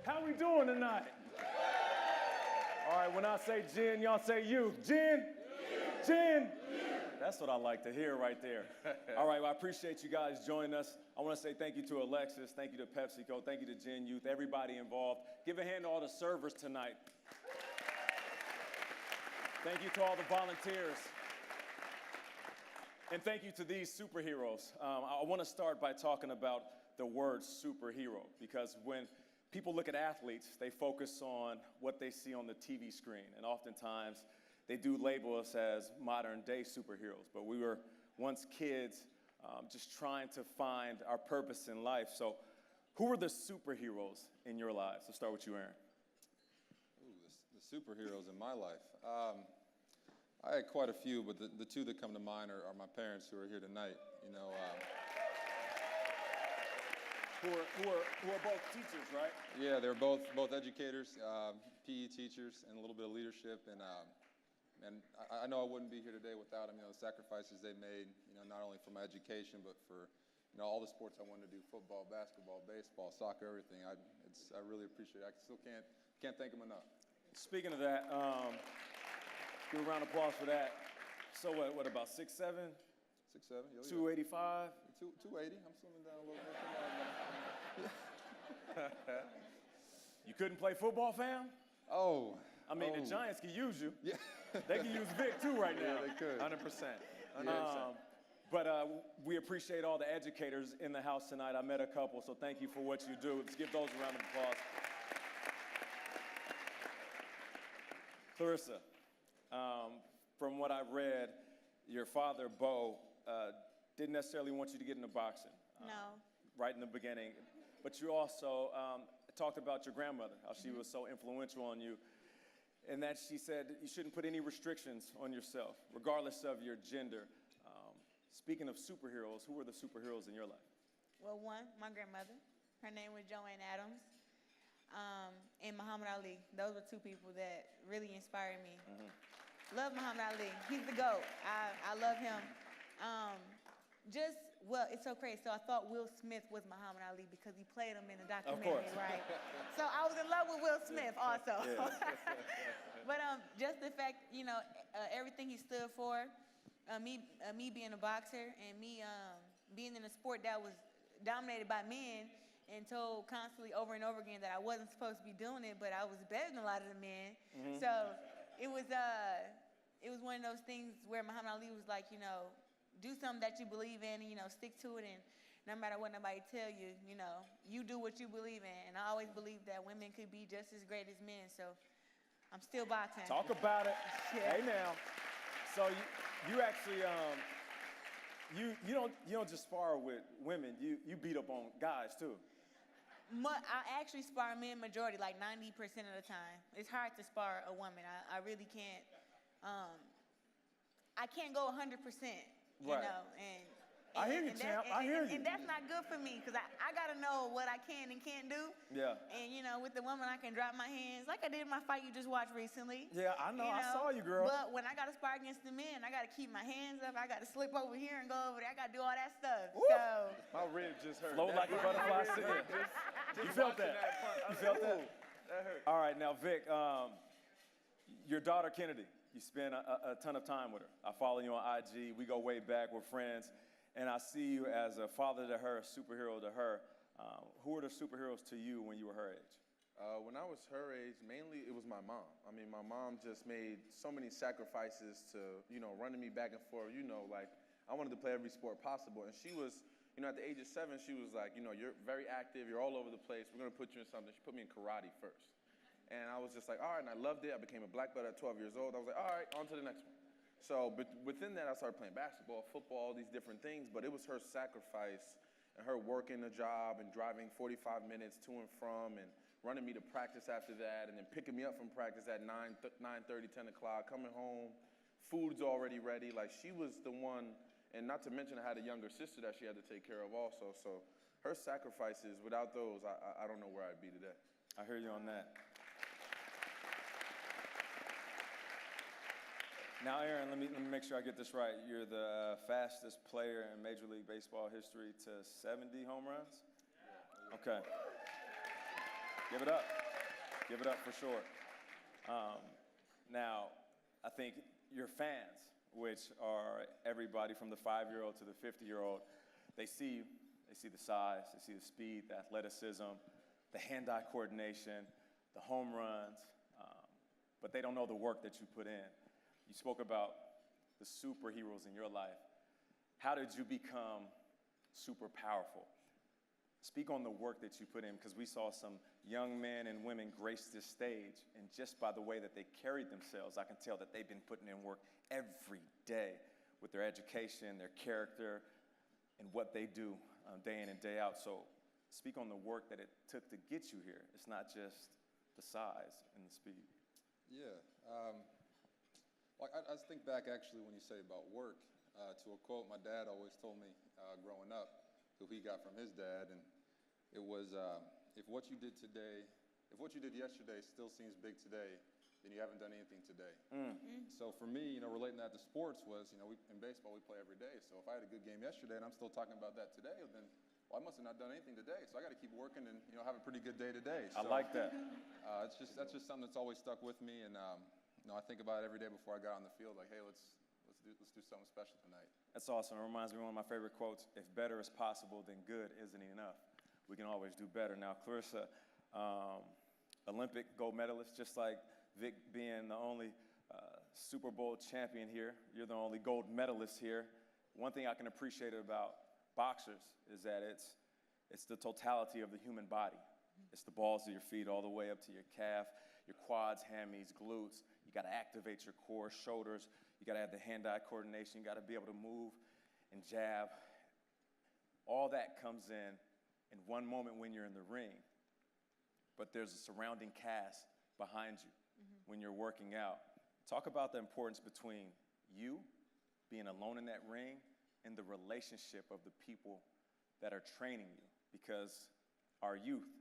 How we doing tonight? All right, when I say Gen, y'all say youth. Gen? Gen? That's what I like to hear right there. All right, well, I appreciate you guys joining us. I want to say thank you to Alexis, thank you to PepsiCo, thank you to GENYOUth, everybody involved. Give a hand to all the servers tonight. Thank you to all the volunteers. And thank you to these superheroes. I want to start by talking about the word superhero, because when people look at athletes, they focus on what they see on the TV screen, and oftentimes they do label us as modern-day superheroes, but we were once kids just trying to find our purpose in life. So who were the superheroes in your lives? Let's start with you, Aaron. Ooh, the superheroes in my life. I had quite a few, but the two that come to mind are my parents, who are here tonight. You know, Who are both teachers, right? yeah, they're both educators, PE teachers, and a little bit of leadership. And I know I wouldn't be here today without them. You know, the sacrifices they made. You know, not only for my education, but for all the sports I wanted to do: football, basketball, baseball, soccer, everything. I really appreciate it. I still can't thank them enough. Speaking of that, give a round of applause for that. So what about 6'7"? 6'7", 285? 280. I'm slimming down a little bit. You couldn't play football, fam? Oh. I mean, the Giants could use you. Yeah. They could use Vic too right now. Yeah, they could. 100%. 100%. But we appreciate all the educators in the house tonight. I met a couple, so thank you for what you do. Let's give those a round of applause. Claressa, from what I've read, your father, Bo, didn't necessarily want you to get into boxing. No. Right in the beginning. But you also talked about your grandmother, how she was so influential on you, and that she said you shouldn't put any restrictions on yourself, regardless of your gender. Speaking of superheroes, who were the superheroes in your life? Well, one, my grandmother. Her name was Joanne Adams. And Muhammad Ali. Those were two people that really inspired me. Love Muhammad Ali. He's the GOAT. I love him. It's so crazy. So I thought Will Smith was Muhammad Ali because he played him in the documentary, right? So I was in love with Will Smith also. But just the fact, everything he stood for, me being a boxer and me being in a sport that was dominated by men and told constantly over and over again that I wasn't supposed to be doing it, but I was better than a lot of the men. So it was one of those things where Muhammad Ali was like, do something that you believe in and, stick to it, and no matter what nobody tell you, you do what you believe in. And I always believed that women could be just as great as men, so I'm still boxing. Talk about it. Yeah. Hey now. So you actually you don't just spar with women, you beat up on guys too. I actually spar men majority, like 90% of the time. It's hard to spar a woman. I really can't. I can't go 100%. You know, and I hear you, champ. I hear you. And that's not good for me, because I got to know what I can and can't do. Yeah. And, with the woman, I can drop my hands, like I did in my fight you just watched recently. Yeah, I know. I saw you, girl. But when I got to spar against the men, I got to keep my hands up. I got to slip over here and go over there. I got to do all that stuff. Woo! So My rib just hurt. Float like a butterfly. You felt that? You felt that? That hurt. All right, now, Vic, your daughter, Kennedy, you spend a ton of time with her. I follow you on IG. We go way back. We're friends. And I see you as a father to her, a superhero to her. Who were the superheroes to you when you were her age? When I was her age, mainly it was my mom. I mean, my mom just made so many sacrifices to, running me back and forth. Like, I wanted to play every sport possible. And she was, at the age of 7, she was like, you're very active. You're all over the place. We're going to put you in something. She put me in karate first. And I was just like, all right, and I loved it. I became a black belt at 12 years old. I was like, all right, on to the next one. So but within that, I started playing basketball, football, all these different things. But it was her sacrifice and her working a job and driving 45 minutes to and from and running me to practice after that and then picking me up from practice at 9:30, 10 o'clock, coming home, food's already ready. Like, she was the one, and not to mention I had a younger sister that she had to take care of also. So her sacrifices, without those, I don't know where I'd be today. I hear you on that. Now, Aaron, let me make sure I get this right. You're the fastest player in Major League Baseball history to 70 home runs? Okay. Give it up. Give it up for sure. Now, I think your fans, which are everybody from the 5-year-old to the 50-year-old, they see the size, they see the speed, the athleticism, the hand-eye coordination, the home runs, but they don't know the work that you put in. You spoke about the superheroes in your life. How did you become super powerful? Speak on the work that you put in, because we saw some young men and women grace this stage, and just by the way that they carried themselves, I can tell that they've been putting in work every day with their education, their character, and what they do day in and day out. So speak on the work that it took to get you here. It's not just the size and the speed. Yeah. I just think back actually when you say about work to a quote my dad always told me growing up, who he got from his dad, and it was, if what you did yesterday still seems big today, then you haven't done anything today. So for me, relating that to sports was, in baseball we play every day. So if I had a good game yesterday and I'm still talking about that today, then I must have not done anything today. So I got to keep working and have a pretty good day today. So, I like that. That's just something that's always stuck with me, and I think about it every day before I got on the field. Like, hey, let's do something special tonight. That's awesome. It reminds me of one of my favorite quotes: "If better is possible, then good isn't enough. We can always do better." Now, Claressa, Olympic gold medalist, just like Vic being the only Super Bowl champion here. You're the only gold medalist here. One thing I can appreciate about boxers is that it's the totality of the human body. It's the balls of your feet all the way up to your calf, your quads, hammies, glutes. You got to activate your core, shoulders. You got to have the hand-eye coordination. You got to be able to move and jab. All that comes in one moment when you're in the ring. But there's a surrounding cast behind you when you're working out. Talk about the importance between you being alone in that ring and the relationship of the people that are training you. Because our youth,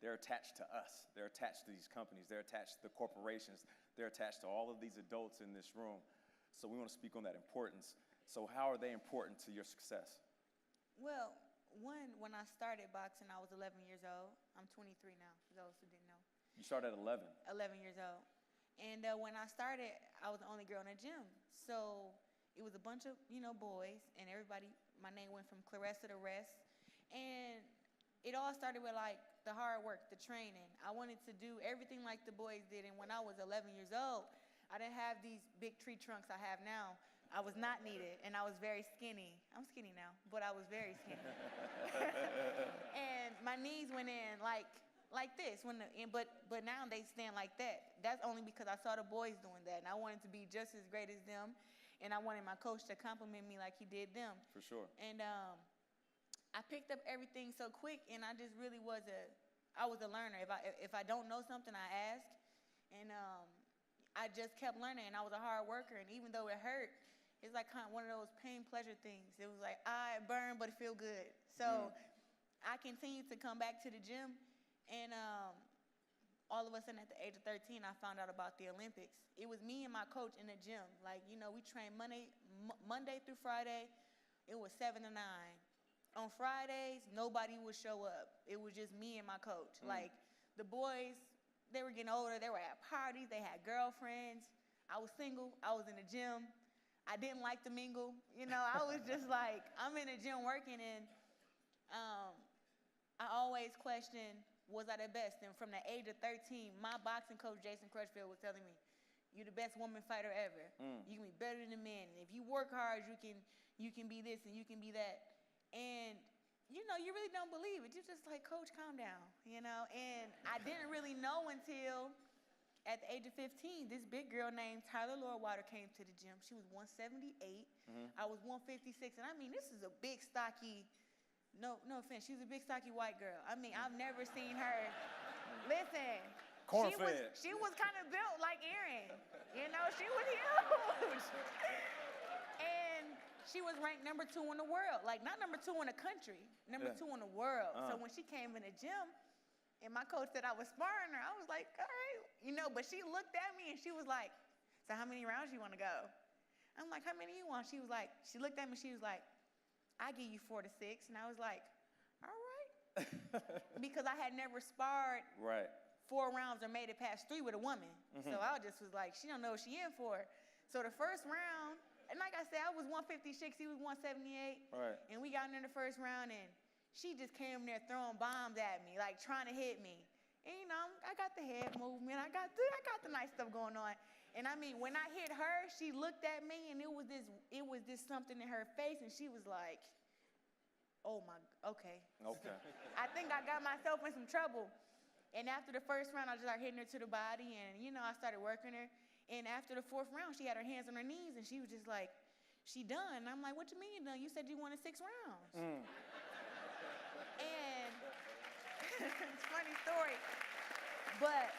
they're attached to us. They're attached to these companies. They're attached to the corporations. They're attached to all of these adults in this room. So we want to speak on that importance. So how are they important to your success? Well, when I started boxing, I was 11 years old. I'm 23 now, for those who didn't know. You started at 11? 11 years old. And when I started, I was the only girl in the gym. So it was a bunch of, boys, and everybody, my name went from Claressa to Rest. And it all started with, the hard work, the training. I wanted to do everything like the boys did. And when I was 11 years old, I didn't have these big tree trunks I have now. I was not needed, and I was very skinny. I'm skinny now, but I was very skinny. And my knees went in like this, but now they stand like that. That's only because I saw the boys doing that, and I wanted to be just as great as them, and I wanted my coach to compliment me like he did them. For sure. And I picked up everything so quick, and I just really was a learner. If I don't know something, I ask, and I just kept learning, and I was a hard worker, and even though it hurt, it's like kind of one of those pain-pleasure things. It was like, it burned, but it feel good. So I continued to come back to the gym, and all of a sudden at the age of 13, I found out about the Olympics. It was me and my coach in the gym. We trained Monday through Friday. It was 7 to 9. On Fridays, nobody would show up. It was just me and my coach. The boys, they were getting older. They were at parties. They had girlfriends. I was single. I was in the gym. I didn't like to mingle. I was just like, I'm in the gym working, and I always questioned, was I the best? And from the age of 13, my boxing coach, Jason Crutchfield, was telling me, you're the best woman fighter ever. You can be better than the men. And if you work hard, you can be this and you can be that. And, you really don't believe it. You're just like, Coach, calm down, And I didn't really know until at the age of 15, this big girl named Tyler Lordwater came to the gym. She was 178. I was 156. And I mean, this is a big, stocky, no offense, she was a big, stocky white girl. I mean, I've never seen her. Listen. Corn-fed. She was kind of built like Erin. She was huge. And she was ranked number 2 in the world. Not number 2 in the country, number 2 in the world. So when she came in the gym, and my coach said I was sparring her, I was like, all right. But she looked at me and she was like, so how many rounds you want to go? I'm like, how many you want? She looked at me, she was like, I give you 4 to 6. And I was like, all right. because I had never sparred Right. 4 rounds or made it past 3 with a woman. So I just was like, she don't know what she in for. So the first round, and like I said, I was 156, he was 178. Right. And we got in the first round, and she just came there throwing bombs at me, like trying to hit me. And you know, I got the head movement, I got the nice stuff going on. And I mean, when I hit her, she looked at me, and it was this something in her face, and she was like, oh my, okay. Okay. I think I got myself in some trouble. And after the first round, I just started hitting her to the body, and you know, I started working her. And after the 4th round, she had her hands on her knees, and she was just like, she done. And I'm like, what you mean you done? You said you wanted 6 rounds. And it's a funny story. But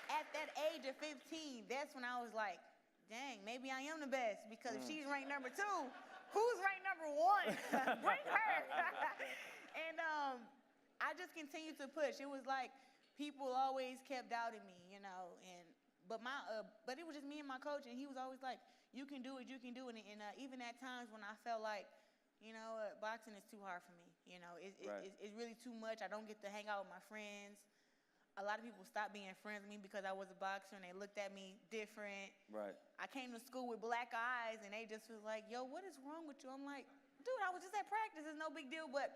at that age of 15, that's when I was like, dang, maybe I am the best, because if she's ranked number 2, who's ranked number 1? Bring her. And I just continued to push. It was like people always kept doubting me, you know, but it was just me and my coach, and he was always like, you can do it, you can do it. And even at times when I felt like, you know, boxing is too hard for me, you know, it's really too much. I don't get to hang out with my friends. A lot of people stopped being friends with me because I was a boxer, and they looked at me different. Right. I came to school with black eyes, and they just was like, yo, what is wrong with you? I'm like, dude, I was just at practice. It's no big deal, but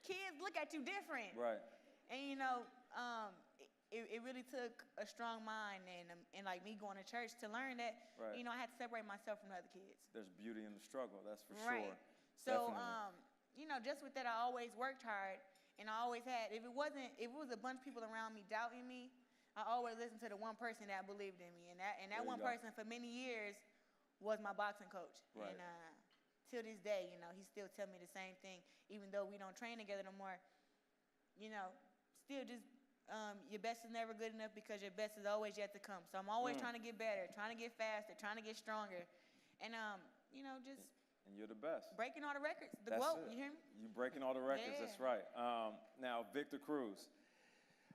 kids look at you different. Right. And, you know, it really took a strong mind and like me going to church to learn that, Right. you know, I had to separate myself from other kids. There's beauty in the struggle, that's for Right. sure. So, Definitely. you know, just with that, I always worked hard, and I always had, if it was a bunch of people around me doubting me, I always listened to the one person that believed in me, and that one person for many years was my boxing coach. Right. And till this day, you know, he still tell me the same thing, even though we don't train together no more. You know, still just your best is never good enough, because your best is always yet to come. So I'm always trying to get better, trying to get faster, trying to get stronger, and you know, just. And you're the best. Breaking all the records. The That's quote, it. you hear me? You breaking all the records, Yeah. that's right. Now, Victor Cruz.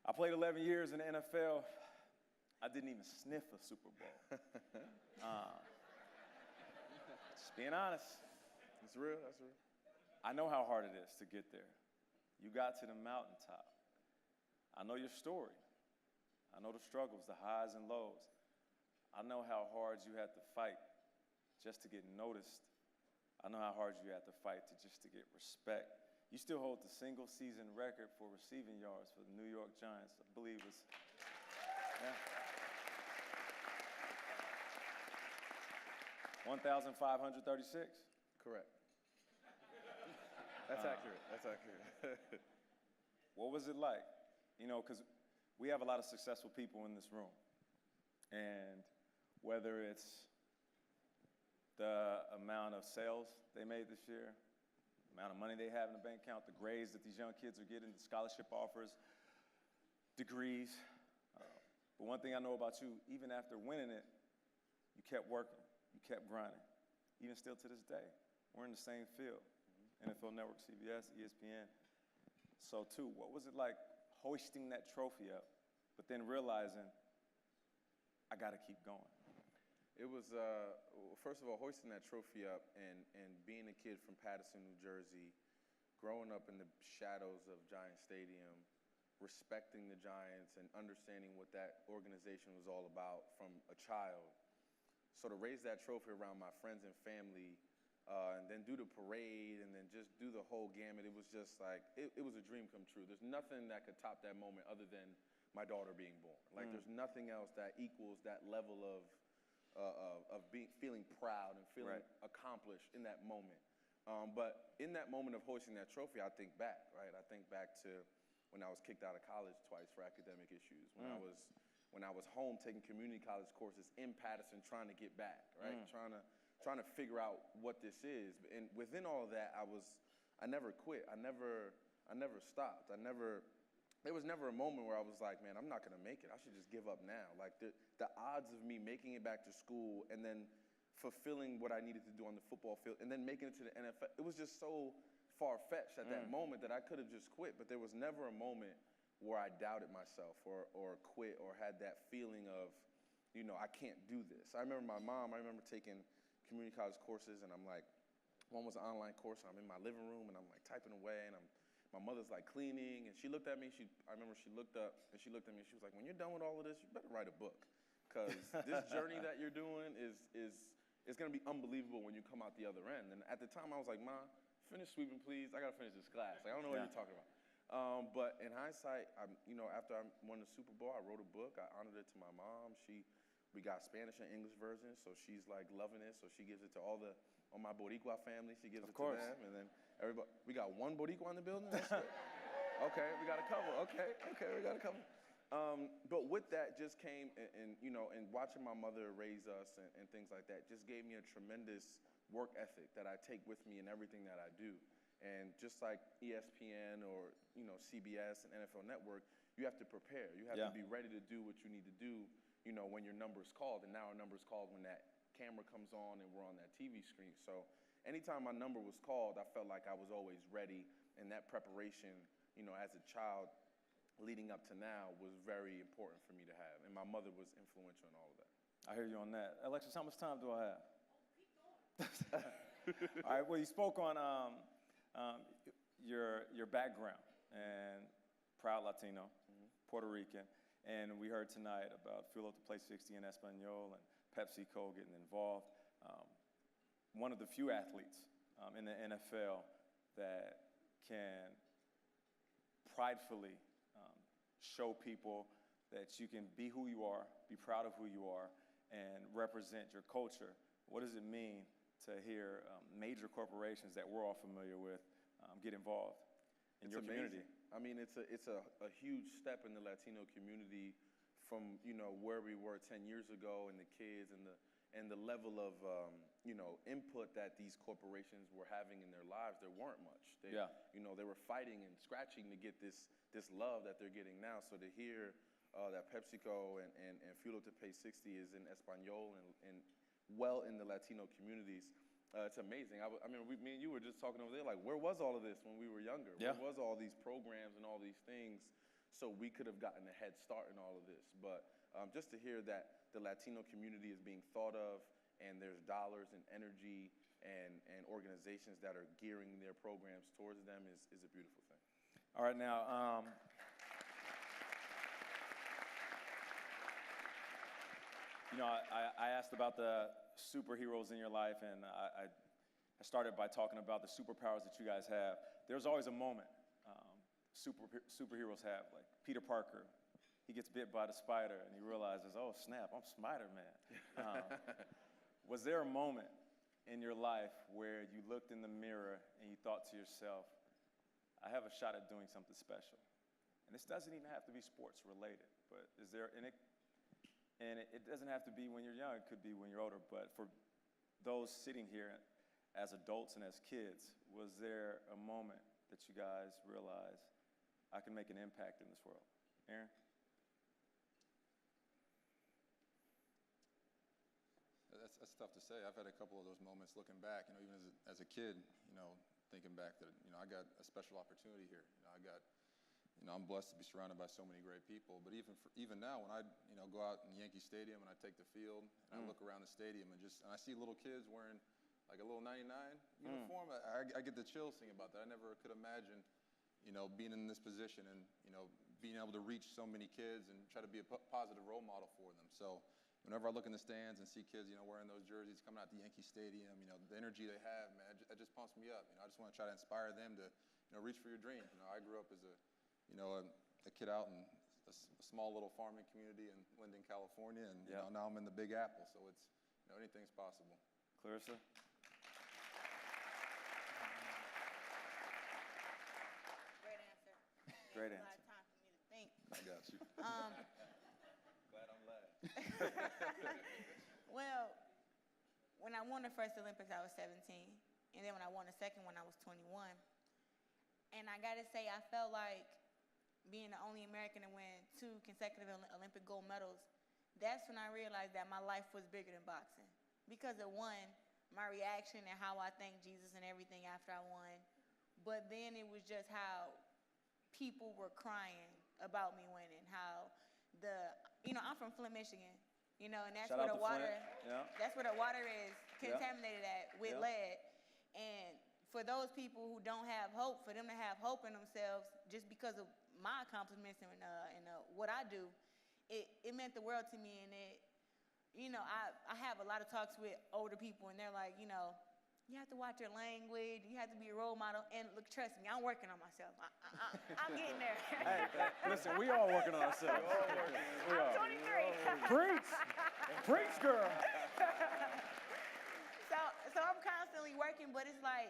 I played 11 years in the NFL. I didn't even sniff a Super Bowl. Just being honest. It's real, that's real. I know how hard it is to get there. You got to the mountaintop. I know your story. I know the struggles, the highs and lows. I know how hard you had to fight just to get noticed. I know how hard you had to fight just to get respect. You still hold the single season record for receiving yards for the New York Giants. I believe it's, yeah. 1,536. Correct. That's accurate, that's accurate. What was it like? You know, because we have a lot of successful people in this room. And whether it's the amount of sales they made this year, the amount of money they have in the bank account, the grades that these young kids are getting, the scholarship offers, degrees. But one thing I know about you, even after winning it, you kept working, you kept grinding. Even still to this day, we're in the same field. NFL Network, CBS, ESPN. So too, what was it like hoisting that trophy up, but then realizing, I gotta keep going? It was, first of all, hoisting that trophy up and being a kid from Paterson, New Jersey, growing up in the shadows of Giant Stadium, respecting the Giants and understanding what that organization was all about from a child. So to raise that trophy around my friends and family, and then do the parade and then just do the whole gamut, it was just like, it was a dream come true. There's nothing that could top that moment other than my daughter being born. Like there's nothing else that equals that level of feeling proud and feeling accomplished in that moment. But in that moment of hoisting that trophy, I think back, right? I think back to when I was kicked out of college twice for academic issues, when I was home taking community college courses in Paterson trying to get back, right? Trying to figure out what this is. And within all of that, I never quit. I never stopped. There was never a moment where I was like, man, I'm not gonna make it. I should just give up now. Like the odds of me making it back to school and then fulfilling what I needed to do on the football field and then making it to the NFL, it was just so far-fetched at that moment that I could have just quit. But there was never a moment where I doubted myself or quit or had that feeling of, you know, I can't do this. I remember my mom, I remember taking community college courses, and I'm like, one was an online course, and I'm in my living room, and I'm like typing away, and I'm my mother's like cleaning, and she looked at me. I remember she looked up and she looked at me. And she was like, "When you're done with all of this, you better write a book, because this journey that you're doing is gonna be unbelievable when you come out the other end." And at the time, I was like, "Ma, finish sweeping, please. I gotta finish this class. Like, I don't know what you're talking about." But in hindsight, after I won the Super Bowl, I wrote a book. I honored it to my mom. We got Spanish and English versions, so she's like loving it. So she gives it to all my Boricua family. She gives it to them, and then everybody. We got one Boricua in the building. That's good. Okay, we got a couple. Okay, we got a couple. But with that just came, and watching my mother raise us and things like that just gave me a tremendous work ethic that I take with me in everything that I do. And just like ESPN or CBS and NFL Network, you have to prepare. You have to be ready to do what you need to do, when your number's called. And now our number's called when that camera comes on and we're on that TV screen. So anytime my number was called, I felt like I was always ready. And that preparation, as a child leading up to now was very important for me to have. And my mother was influential in all of that. I hear you on that. Alexis, how much time do I have? All right, well, you spoke on your background, and proud Latino, Puerto Rican, and we heard tonight about Fuel Up to Play 60 in Espanol and PepsiCo getting involved. One of the few athletes in the NFL that can pridefully show people that you can be who you are, be proud of who you are, and represent your culture. What does it mean to hear major corporations that we're all familiar with get involved in your community? I mean, it's a huge step in the Latino community from where we were 10 years ago, and the kids and the level of input that these corporations were having in their lives. There weren't much. They were fighting and scratching to get this love that they're getting now. So to hear that PepsiCo and Fuel Up to Pay 60 is in Espanol and well in the Latino communities. It's amazing. Me and you were just talking over there, like, where was all of this when we were younger? Yeah. Where was all these programs and all these things so we could have gotten a head start in all of this? But just to hear that the Latino community is being thought of, and there's dollars and energy and organizations that are gearing their programs towards them is a beautiful thing. All right, now, I asked about the superheroes in your life, and I started by talking about the superpowers that you guys have. There's always a moment superheroes have, like Peter Parker. He gets bit by the spider, and he realizes, oh, snap, I'm Spider-Man. Was there a moment in your life where you looked in the mirror and you thought to yourself, I have a shot at doing something special? And this doesn't even have to be sports related, but is there, and it doesn't have to be when you're young, it could be when you're older, but for those sitting here as adults and as kids, was there a moment that you guys realized, I can make an impact in this world? Aaron? That's tough to say. I've had a couple of those moments looking back, even as a kid, thinking back that, I got a special opportunity here. I'm blessed to be surrounded by so many great people. But even now, when I, go out in Yankee Stadium and I take the field and I look around the stadium and I see little kids wearing like a little 99 uniform, I get the chills thinking about that. I never could imagine, being in this position and, being able to reach so many kids and try to be a positive role model for them. So whenever I look in the stands and see kids, wearing those jerseys, coming out to Yankee Stadium, the energy they have, man, it just pumps me up. I just want to try to inspire them to, reach for your dreams. I grew up as a kid out in a small little farming community in Linden, California, and now I'm in the Big Apple, so it's, anything's possible. Claressa? Great answer. Great A lot answer. of time for me to think. I got you. Glad I'm last. Well, when I won the first Olympics, I was 17. And then when I won the second one, I was 21. And I got to say, I felt like being the only American to win 2 consecutive Olympic gold medals, that's when I realized that my life was bigger than boxing. Because of one, my reaction and how I thanked Jesus and everything after I won. But then it was just how people were crying about me winning. How I'm from Flint, Michigan. And that's Shout where out the to water, Flint. Yeah. that's where the water is contaminated at with lead. And for those people who don't have hope, for them to have hope in themselves just because of my accomplishments and what I do, it meant the world to me. And I have a lot of talks with older people, and they're like, you have to watch your language. You have to be a role model. And look, trust me, I'm working on myself. I'm getting there. Hey, listen, we all working on ourselves. I'm 23. Preach, girl. So I'm constantly working, but it's like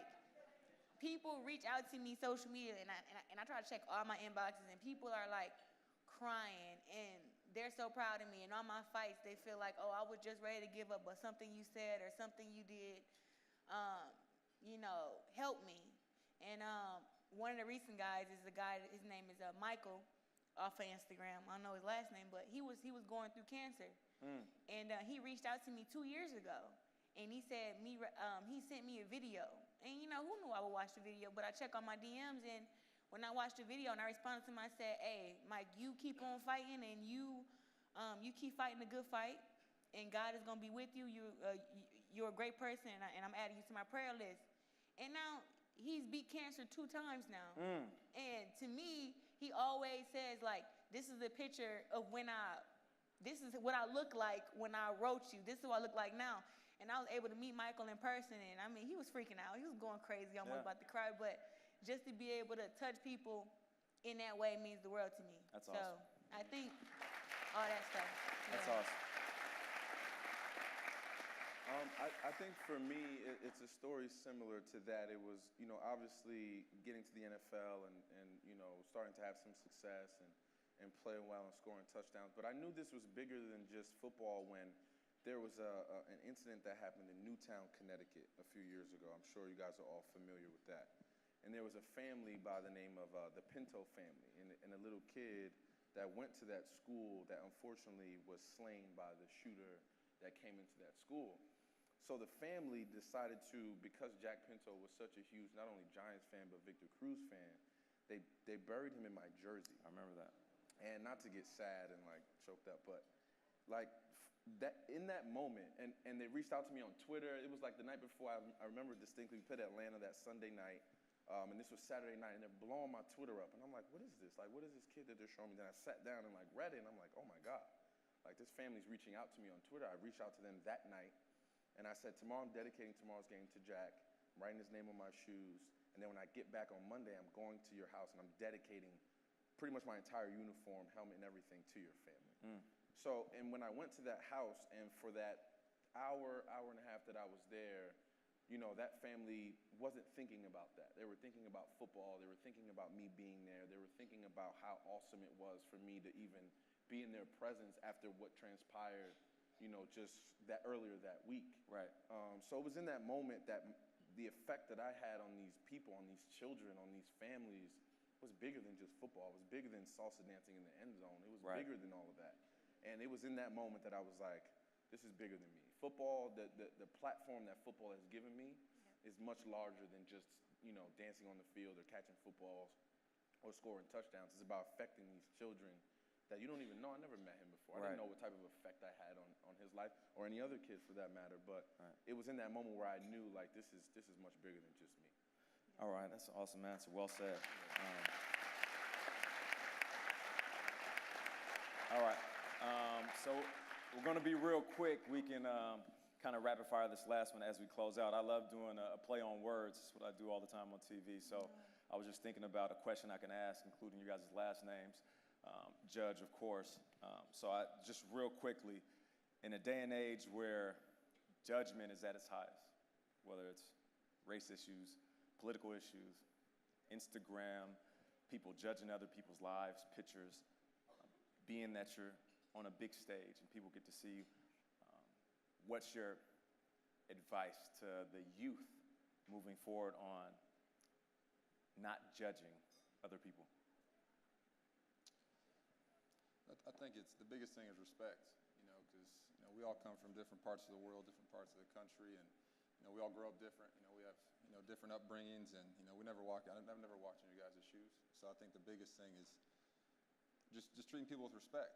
people reach out to me social media, and I try to check all my inboxes, and people are like crying, and they're so proud of me. And all my fights, they feel like, oh, I was just ready to give up, but something you said or something you did help me. And one of the recent guys is a guy, his name is Michael, off of Instagram. I don't know his last name, but he was going through cancer. And he reached out to me 2 years ago, and he said he sent me a video. And who knew I would watch the video? But I check on my DMs, and when I watched the video and I responded to him, I said, hey, Mike, you keep on fighting, and you keep fighting a good fight, and God is going to be with you. You're a great person, and I'm adding you to my prayer list. And now he's beat cancer 2 times now. And to me, he always says, like, this is a picture of this is what I look like when I wrote you. This is what I look like now. And I was able to meet Michael in person, and I mean, he was freaking out. He was going crazy, almost about to cry. But just to be able to touch people in that way means the world to me. That's awesome. So I think all that stuff. That's awesome. I think for me, it's a story similar to that. It was, obviously getting to the NFL and starting to have some success and playing well and scoring touchdowns. But I knew this was bigger than just football when there was an incident that happened in Newtown, Connecticut a few years ago. I'm sure you guys are all familiar with that. And there was a family by the name of the Pinto family, and a little kid that went to that school that unfortunately was slain by the shooter that came into that school. So the family decided to, because Jack Pinto was such a huge, not only Giants fan, but Victor Cruz fan, they buried him in my jersey. I remember that. And not to get sad and like choked up, but like that in that moment, and they reached out to me on Twitter. It was like the night before. I remember distinctly, we played Atlanta that Sunday night, and this was Saturday night, and they're blowing my Twitter up, and I'm like, what is this? Like, what is this kid that they're showing me? Then I sat down and like read it, and I'm like, oh my God, like this family's reaching out to me on Twitter. I reached out to them that night. And I said, tomorrow I'm dedicating tomorrow's game to Jack. I'm writing his name on my shoes. And then when I get back on Monday, I'm going to your house and I'm dedicating pretty much my entire uniform, helmet, and everything to your family. So, and when I went to that house, and for that hour and a half that I was there, that family wasn't thinking about that. They were thinking about football. They were thinking about me being there. They were thinking about how awesome it was for me to even be in their presence after what transpired, just that earlier that week. Right. So it was in that moment that the effect that I had on these people, on these children, on these families was bigger than just football. It was bigger than salsa dancing in the end zone. It was bigger than all of that. And it was in that moment that I was like, this is bigger than me. Football, the platform that football has given me is much larger than just, dancing on the field or catching footballs or scoring touchdowns. It's about affecting these children that you don't even know. I never met him before. I didn't know what type of effect I had on his life or any other kid for that matter. But it was in that moment where I knew, like, this is much bigger than just me. All right, that's an awesome answer. Well said. All right, so we're going to be real quick. We can kind of rapid fire this last one as we close out. I love doing a play on words. It's what I do all the time on TV. So I was just thinking about a question I can ask, including you guys' last names. Judge, of course. So I just real quickly, in a day and age where judgment is at its highest, whether it's race issues, political issues, Instagram, people judging other people's lives, pictures, being that you're on a big stage and people get to see you, what's your advice to the youth moving forward on not judging other people? I think it's the biggest thing is respect, because we all come from different parts of the world, different parts of the country, and we all grow up different. We have different upbringings, and I've never walked in you guys' shoes. So I think the biggest thing is just treating people with respect.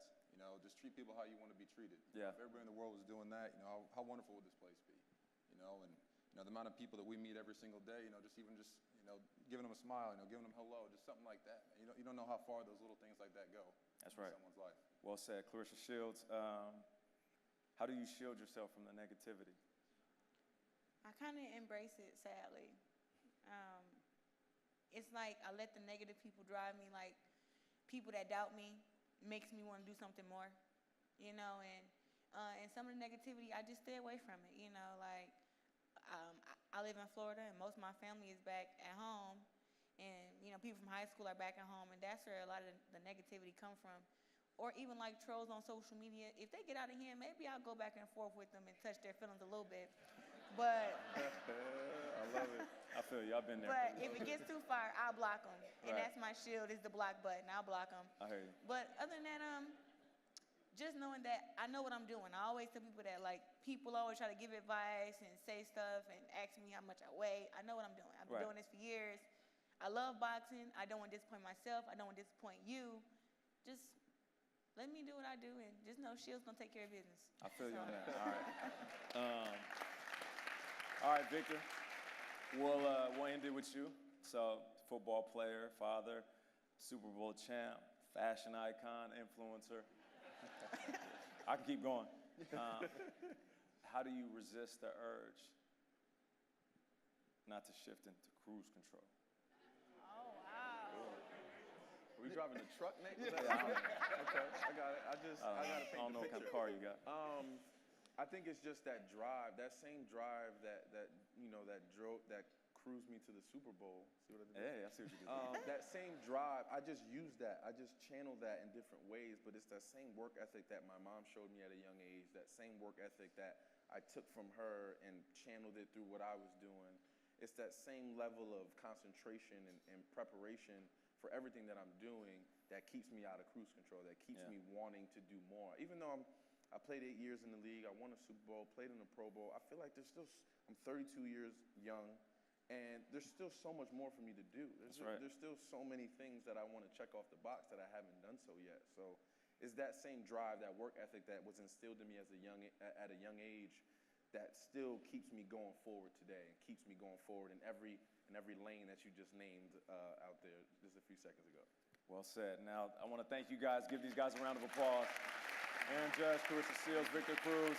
Just treat people how you want to be treated. Yeah. If everybody in the world was doing that, how wonderful would this place be? And the amount of people that we meet every single day, just giving them a smile, giving them hello, just something like that. You don't know how far those little things like that go. That's in right. someone's life. Well said. Claressa Shields, how do you shield yourself from the negativity? I kind of embrace it, sadly. It's like I let the negative people drive me, like people that doubt me makes me want to do something more, and some of the negativity, I just stay away from it, like I live in Florida and most of my family is back at home, and, people from high school are back at home, and that's where a lot of the negativity come from. Or even like trolls on social media, if they get out of hand, maybe I'll go back and forth with them and touch their feelings a little bit. But I love it. I feel you. I've been there. But if it gets too far, I'll block them. And Right. that's my shield, is the block button. I'll block them. I hear you. But other than that, just knowing that I know what I'm doing. I always tell people that, like, people always try to give advice and say stuff and ask me how much I weigh. I know what I'm doing. I've been Right. doing this for years. I love boxing. I don't want to disappoint myself. I don't want to disappoint you. Just let me do what I do, and just know Shield's going to take care of business. I feel you on that. All right. All right, Victor. We'll end it with you. So, football player, father, Super Bowl champ, fashion icon, influencer. I can keep going. How do you resist the urge not to shift into cruise control? Oh, wow. Are we driving the truck, Nate? Was that- Okay, I got it. I gotta I paint don't the know what kind picture. of car you got. I think it's just that drive, that same drive that cruised me to the Super Bowl. See what I did? Hey, I see what you did. That same drive, I just use that. I just channel that in different ways, but it's that same work ethic that my mom showed me at a young age, that same work ethic that I took from her and channeled it through what I was doing. It's that same level of concentration and preparation for everything that I'm doing that keeps me out of cruise control, that keeps me wanting to do more. Even though I played 8 years in the league, I won a Super Bowl, played in the Pro Bowl, I feel like I'm 32 years young, and there's still so much more for me to do. There's still so many things that I want to check off the box that I haven't done so yet. So it's that same drive, that work ethic that was instilled in me at a young age that still keeps me going forward today and keeps me going forward in every lane that you just named out there just a few seconds ago. Well said. Now, I want to thank you guys. Give these guys a round of applause. Aaron Judge, Claressa Shields, Victor Cruz.